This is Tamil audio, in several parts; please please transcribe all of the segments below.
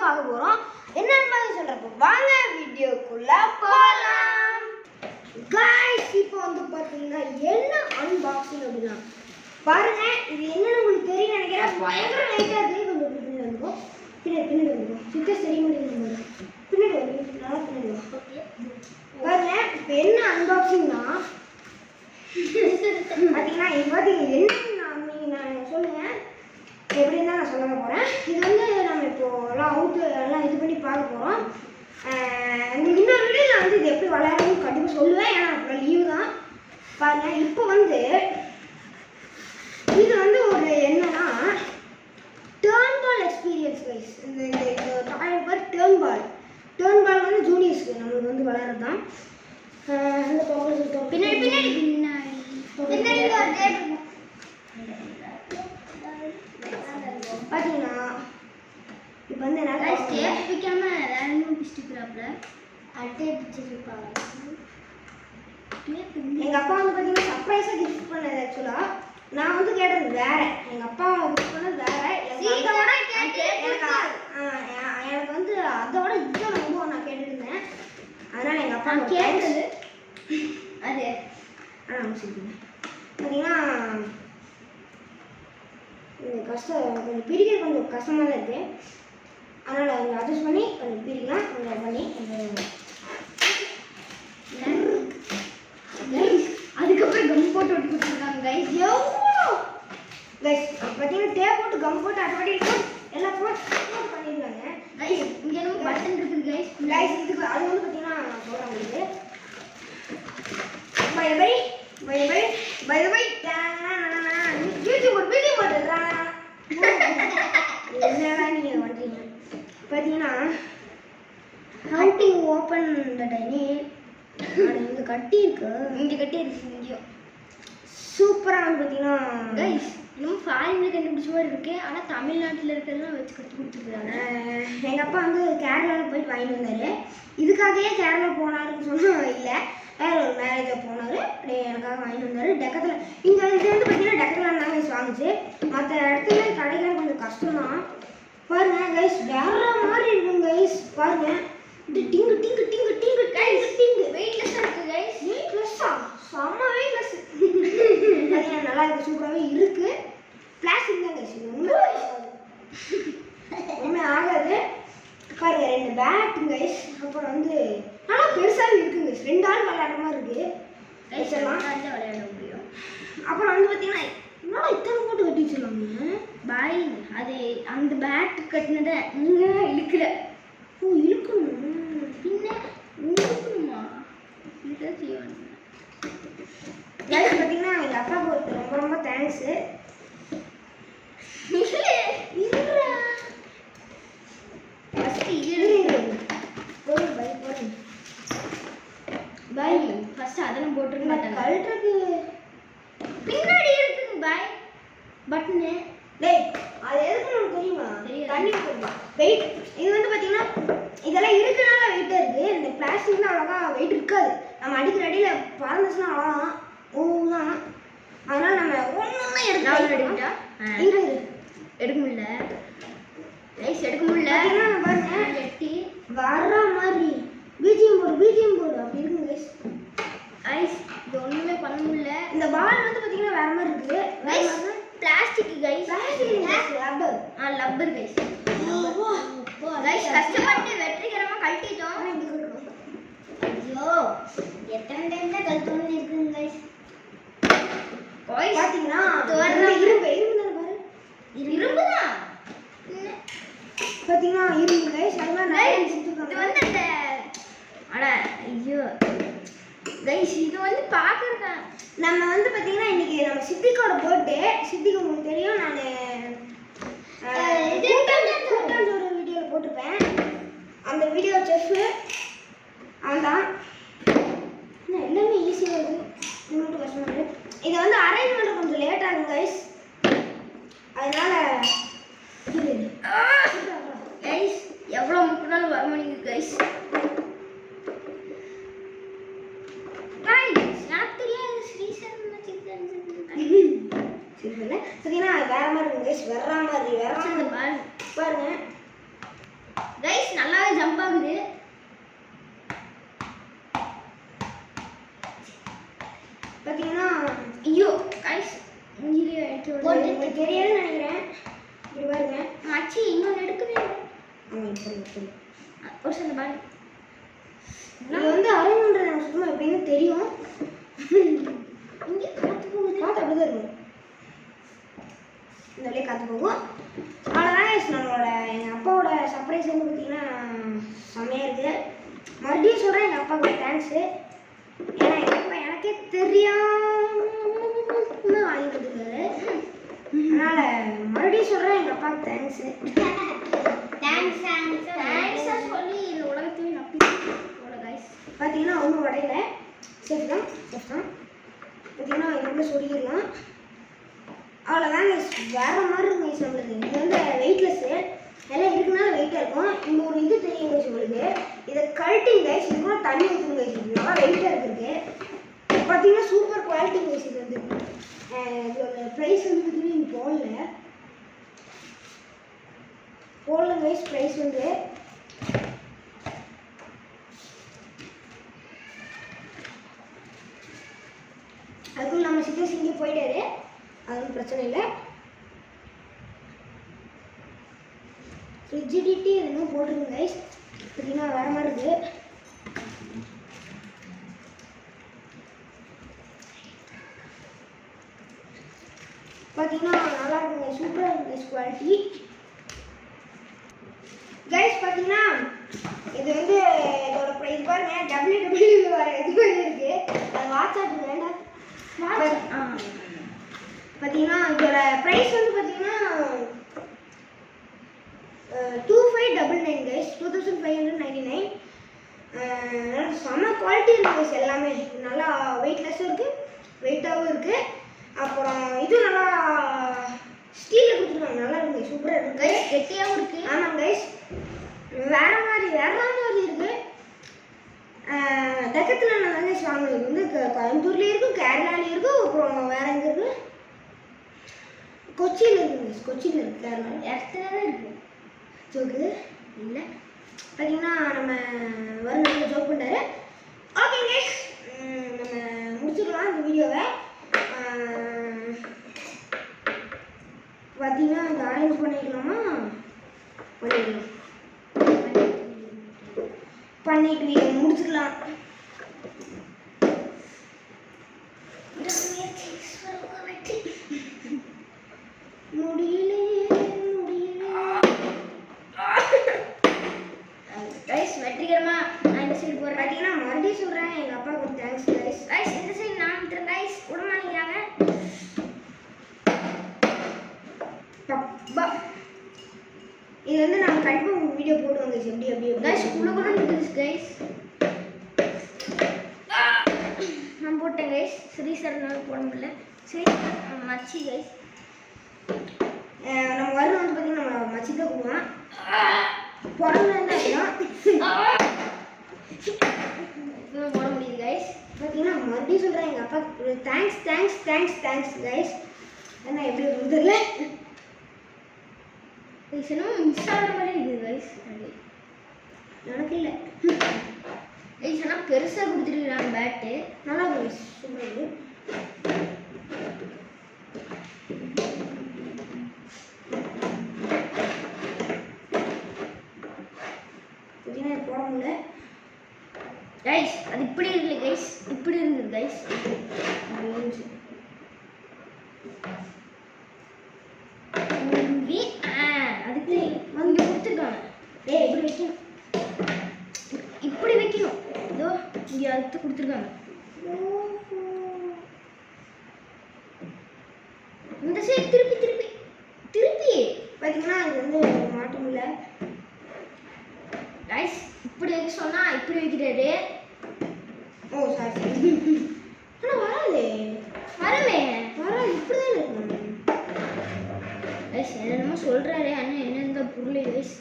பார்க்க போறோம். என்னன்னு சொல்றப்போ வாங்க வீடியோக்குள்ள போலாம். गाइस இப்போ வந்து பாத்தீங்கன்னா என்ன அன்பாக்சிங் அப்படினா பாருங்க. இது என்னன்னு உங்களுக்கு தெரியும் நினைக்கிறேன். பயங்கர லைட்டா இருக்கு. கொஞ்சம் பின்னாடி வந்துரும். பின்னாடி வந்துரும். சித்த சரி முடியுங்க. பின்னாடி வந்து நல்லா பின்னாடி ஓகே. பாருங்க இப்போ என்ன அன்பாக்சிங்னா பாத்தீங்கன்னா இது பாத்தீங்கன்னா நான் சொல்லுங்க எப்படி இருந்தால் நான் சொல்ல போகிறேன். இது வந்து நம்ம இப்போ எல்லாம் எல்லாம் இது பண்ணி பார்க்க போகிறோம். உங்களுக்கு இன்னொரு வீடியோ நான் வந்து இது எப்படி விளையாடணும்னு கண்டிப்பாக சொல்லுவேன். ஏன்னா அப்புறம் லீவு தான். பாருங்கள் இப்போ வந்து இது வந்து ஒரு என்னன்னா டேர்ன் பால் எக்ஸ்பீரியன்ஸ் கைஸ். இந்த டாய்லெட் பேர் டேர்ன் பால் வந்து ஜூனியர்ஸ்க்கு நம்மளுக்கு வந்து விளையாடுறது தான். பின்னாடி பாத்தீங்கன்னா இப்போ வந்து என்ன டேப் வைக்காம ரேண்டம் பிஸ்டிக்கிறாப்ல அட்டை பிடிச்சிருப்பாங்க. எங்க அப்பா வந்து பாத்தீங்கன்னா சர்ப்ரைஸா கிஃப்ட் பண்ணது. ஆக்சுவலா நான் வந்து கேட்டது வேற. எங்க அப்பா கிஃப்ட் பண்ணது வேற. எனக்கு வந்து அதோட இதுதான் ரொம்ப நான் கேட்டுட்டு இருந்தேன். அதனால எங்க அப்பா கேட்டது அது பாத்தீங்கன்னா கொஞ்சம் பிரிக்க கொஞ்சம் கஷ்டமாக தான் இருக்குது. அதனால் கொஞ்சம் அட்ஜஸ்ட் பண்ணி கொஞ்சம் பிரிக்கலாம். கொஞ்சம் பண்ணி அதுக்கப்புறம் கம் போட்டு ஒட்டி கொடுத்துருக்காங்க கைஸ். கைஸ் பார்த்தீங்கன்னா டேப் போட்டு கம் போட்டு ஆட்டோமேட்டிக் எல்லாம் போட்டு பண்ணிடுவாங்க கைஸ். இங்கே நம்ம பட்டன் இருக்குது கைஸ். இதுக்கு அது வந்து பார்த்தீங்கன்னா நான் சொல்கிறேன் உங்களுக்கு. பை என்னடா நீங்க பண்றீங்க பாத்தீங்கன்னா how to open the tiny இங்க கட்டி இருக்கு. இங்கேயும் சூப்பரா வந்து பாத்தீங்கன்னா கைஸ் இன்னும் ஃபாரின்ல கண்டுபிடிச்ச மாதிரி இருக்கு. ஆனா தமிழ்நாட்டுல இருக்கிறதெல்லாம் வச்சு கட்டி கொடுத்துருக்காங்க. எங்க அப்பா வந்து கேரளால போயிட்டு வாங்கிட்டு வந்தாரு. இதுக்காகவே கேரளா போனாருன்னு சொன்னா இல்ல, வேற ஒரு மேரேஜை போனாரு. அப்படியே எனக்காக வாங்கிட்டு வந்தாரு. டெக்கத்தில் இந்த இது வந்து பார்த்தீங்கன்னா டெக்கத்தில் தான் கைஸ் வாங்குச்சு. மற்ற இடத்துல கிடைக்கிற கொஞ்சம் கஷ்டம் தான். பாருங்க கைஸ் வேற மாதிரி இருக்கும் கைஸ். பாருங்க இது டிங்கு டிங்கு டிங்கு டிங்கு கைஸ் டிங்கு வெயிட்லெஸ்ஸாக இருக்குது கைஸ். வெயிட்லெஸ்ஸா செம்ம வெயிட்லெஸ். பார்த்தீங்கன்னா நல்லா இருக்குது, சூப்பராகவே இருக்குது. பிளாஸ்டிக் தான் கைஸ். இது ஒன்றுமே ஆகாது. பாருங்க 2 பேட் கைஸ். அப்புறம் வந்து நல்லா பெருசாகவே இருக்குங்க. 2 ஆள் விளையாடுற மாதிரி இருக்கு கைஸ். எல்லாம் விளையாட முடியும். அப்புறம் வந்து பார்த்தீங்கன்னா என்னடா இத்தனை போட்டு கட்டி வச்சிடலாங்க பாய். அது அந்த பேட் கட்டினதை நீங்கள் இழுக்கல. ஓ இழுக்கணும். பின்ன இழுக்கணுமா? இதுதான் செய்வாங்க கைஸ். பார்த்தீங்கன்னா எங்கள் அப்பாவுக்கு ரொம்ப ரொம்ப தேங்க்ஸு. பாய் ஃபர்ஸ்ட் அதெல்லாம் போட்டுருக்க மாட்டாங்க. கழட்டுறது பின்னாடி இருக்குங்க பாய் பட்டனு. டேய் அது எதுக்கு நமக்கு தெரியுமா? தண்ணி போடுங்க வெயிட். இது வந்து பார்த்தீங்கன்னா இதெல்லாம் இருக்கனால வெயிட்டாக இருக்குது. இந்த பிளாஸ்டிக்லாம் அவ்வளோவா வெயிட் இருக்காது. நம்ம அடிக்கிற அடியில் பறந்துச்சுன்னா அவ்வளோதான் ஓதான். அதனால் நம்ம ஒன்றுமே எடுக்க எடுக்க முடியல ரைஸ் எடுக்க முடியல. பாருங்க எட்டி வர்ற மாதிரி பிஜிஎம் போர்டு அப்படி இருக்குங்க கைஸ். ஐஸ் இது ஒண்ணுமே பண்ண முடியல. இந்த பால் வந்து பாத்தீங்கன்னா வேற மாதிரி இருக்குது. Guys plastic guys. Rubber guys. Guys கஷ்டப்பட்டு வெற்றிகரமா கழட்டிட்டோம். ஐயோ எத்தனை டைம் தான் கழட்டணும்னு இருக்குங்க கைஸ். பாத்தீங்கன்னா இரும்பு தான் பாத்தீங்கன்னா இரும்பு கைஸ். அதெல்லாம் நிறைய இது வந்து அந்த அட ஐயோ கைஸ் இது வந்து பார்க்குறதா. நம்ம வந்து பார்த்தீங்கன்னா இன்றைக்கி நம்ம சித்திக்கோட பர்த்டே. சித்திக்கு உங்களுக்கு தெரியும். நான் கூட்டாஞ்சோறு வீடியோவில் போட்டிருப்பேன். அந்த வீடியோ செஃப்பு அதுதான். எல்லாமே ஈஸியாக இருக்குது. இது மட்டும் கஷ்டமாக இருக்குது. இதை வந்து அரேஞ்ச் பண்ணுற கொஞ்சம் லேட் ஆகும் கைஸ். அதனால் கைஸ் எவ்வளோ முக்கினாலும் வர மாட்டேங்குது கைஸ். பார்த்தீங்கன்னா வேற மாதிரி இருக்கு கைஸ். பாருங்க உங்களுக்கு தெரியாதுன்னு நினைக்கிறேன். இப்படி பாருங்க மச்சி இன்னொன்று எடுக்கவே ஆமாம் இப்படி ஒரு சில பாரு இது வந்து அரேஞ்சுன்றது எனக்கு சுத்தமாக எப்படின்னு தெரியும். இங்கே காற்று போகுது காற்று அப்படி தான் இருக்கும். இந்த வழியே காற்று போகும். அவ்வளோதான் நம்மளோட எங்கள் அப்பாவோட சர்ப்ரைஸ் வந்து பார்த்தீங்கன்னா செம்மையாக இருக்குது. மறுபடியும் சொல்கிறேன் எங்கள் அப்பாவுக்கு தேங்க்ஸு. ஏன்னா எங்கள் அப்பா எனக்கே தெரியாமல் வாங்கி கொடுத்துருக்காரு. அதனால் மறுபடியும் சொல்கிறேன் எங்கள் அப்பாவுக்கு தேங்க்ஸு. தேங்க்ஸாக சொல்லி இந்த உலகத்தையும் நப்பி பார்த்தீங்கன்னா ஒன்றும் உடையில சேஃப் தான் பார்த்தீங்கன்னா இதுக்குள்ளே சொல்லிடலாம். அவ்வளோதாங்க வேறு மாதிரி இருக்கும் கைஸ் நம்மளுக்கு. இது வந்து வெயிட்லெஸ்ஸு எல்லாம் இருக்குனால வெயிட்டாக இருக்கும். இந்த ஒரு இது தெரியும் கைஸ் உங்களுக்கு. இதை கழட்டிங் கைஸ் இது கூட தண்ணி ஊற்றணும் கைஸ். இது நல்லா வெயிட்டாக இருக்குது. பார்த்தீங்கன்னா சூப்பர் குவாலிட்டி கைஸ். இது வந்து இதோட ப்ரைஸ் வந்து பார்த்தீங்கன்னா இது போடல கைஸ். ப்ரைஸ் வந்து அதுக்குள்ள நம்ம சிக்கஸ் இங்கே போயிட்டாரு. அது ஒன்றும் பிரச்சனை இல்லை. ரிஜிடிட்டி எதுவும் போட்டிருங்க கைஸ். பார்த்தீங்கன்னா வேறு மாதிரி இருக்குது. பார்த்தீங்கன்னா நல்லா இருக்குங்க. சூப்பராக இருக்குது கைஸ் குவாலிட்டி. கைஸ் பார்த்தீங்கன்னா இது வந்து இதோட ப்ரைஸ் பாருங்க WW வர இது இருக்குது. அது வாட்ச் ஆகுது வேண்டாம். பார்த்தீங்கன்னா இதோட ப்ரைஸ் வந்து பார்த்தீங்கன்னா 2599 கைஸ். 2599. செம்ம குவாலிட்டி இருக்குது கைஸ். எல்லாமே நல்லா வெயிட்லெஸ்ஸும் இருக்குது வெயிட்டாகவும் இருக்குது. அப்புறம் இது நல்லா ஸ்டீலில் கொடுத்துருக்காங்க. நல்லா இருக்குது சூப்பராக இருக்குது கைஸ். கெட்டியாகவும் இருக்குது. ஆமாம் கைஸ் வேறு மாதிரி இருக்குது. டெக்கத்தில் நான் கைஸ் வாங்கினது வந்து கோயம்புத்தூர்லேயும் இருக்கும் கேரளாலேயும் இருக்கும். அப்புறம் வேறு எங்கே இருக்குது கொச்சியில் இருக்குது கைஸ். கொச்சியில் இருக்குது கேரளா இடத்துல தான் இருக்குது. ஜோக்கு இல்லை பார்த்தீங்கன்னா நம்ம வருண் ஜோக் பண்ணுறாரு. ஓகே கைஸ் நம்ம முடிச்சுக்கலாம் இந்த வீடியோவை. பார்த்தீங்கன்னா இந்த அரேஞ்ச் பண்ணிக்கலாமா பண்ணிட்டு வீடியோ முடிச்சுக்கலாம். வெற்றிகரமாக நான் இந்த சைடு போகிறேன். பார்த்தீங்கன்னா மறுபடியும் சொல்கிறேன் எங்கள் அப்பாவுக்கு ஒரு தேங்க்ஸ் கைஸ். கைஸ் இந்த சைடு நான் விட்டுறேன் கைஸ். விட மாட்டேங்கிறாங்க. இது வந்து நாங்கள் கண்டிப்பாக வீடியோ போடுவோம் கைஸ். எப்படி கைஸ் கூட இருக்குது கைஸ். நான் போட்டேன் கைஸ். சரி சார் போட முடியல. சரி மச்சி கைஸ். நம்ம வருண் வந்து பார்த்தீங்கன்னா நம்ம மச்சி தான் போடுவோம். பிறந்தா போட முடியுது கைஸ். பார்த்தீங்கன்னா மறுபடியும் சொல்கிறேன் எங்கள் அப்பா தேங்க்ஸ் கைஸ். ஏன்னா எப்படி ஒரு தெரியல கைஸ். என்ன மிஸ் ஆகிற மாதிரி இருக்குது கைஸ். எனக்கு இல்லை கைஸ். ஆனால் பெருசாக கொடுத்துருக்குறாங்க பேட்டு. நல்லா இருக்கு கைஸ். சூப்பராக இருக்குது. போட முடியல கைஸ். அது இப்படி இருக்குல்ல கைஸ். இப்படி இருந்தது கைஸ். அதுக்கு வந்து கொடுத்துருக்காங்க. இப்படி வைக்கணும். இப்படி வைக்கணும். இதோ இங்கே அடுத்து கொடுத்துருக்காங்க. இந்த சைடு திருப்பி பார்த்தீங்கன்னா இது வந்து மாட்ட முடியல கைஸ். இப்படி வைக்க சொன்னால் இப்படி வைக்கிறாரு. ஓ சாரி. ஆனால் வராது இப்படி தான் இருக்கணும் கைஸ். என்னென்னமோ சொல்கிறாரு ஆனால் என்னென்ன பொருள் கைஸ்.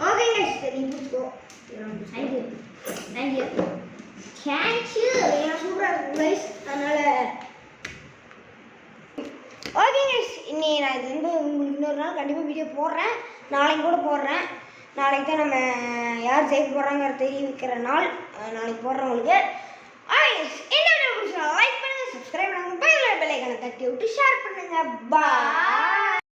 ஓகே கைஸ் சரி பிடிச்சிக்கோ. தேங்க்யூ ஏன்னா சூப்பராக இருக்கும் கைஸ். அதனால் ஓகே கைஸ் இன்னி நான் இது வந்து உங்களுக்கு இன்னொரு நாள் கண்டிப்பாக வீடியோ போடுறேன். நாளைக்கு கூட போடுறேன். நாளைக்கு தான் நம்ம யார் ஜெயிக்க போகிறாங்கிற தெரிவிக்கிற நாள். நாளைக்கு போடுறவங்களுக்கு இந்த வீடியோ பிடிச்சா லைக் பண்ணுங்கள், சப்ஸ்கிரைப் பண்ணுங்கள், பெல் ஐக்கானை தட்டி விட்டு ஷேர் பண்ணுங்கள். பாய்.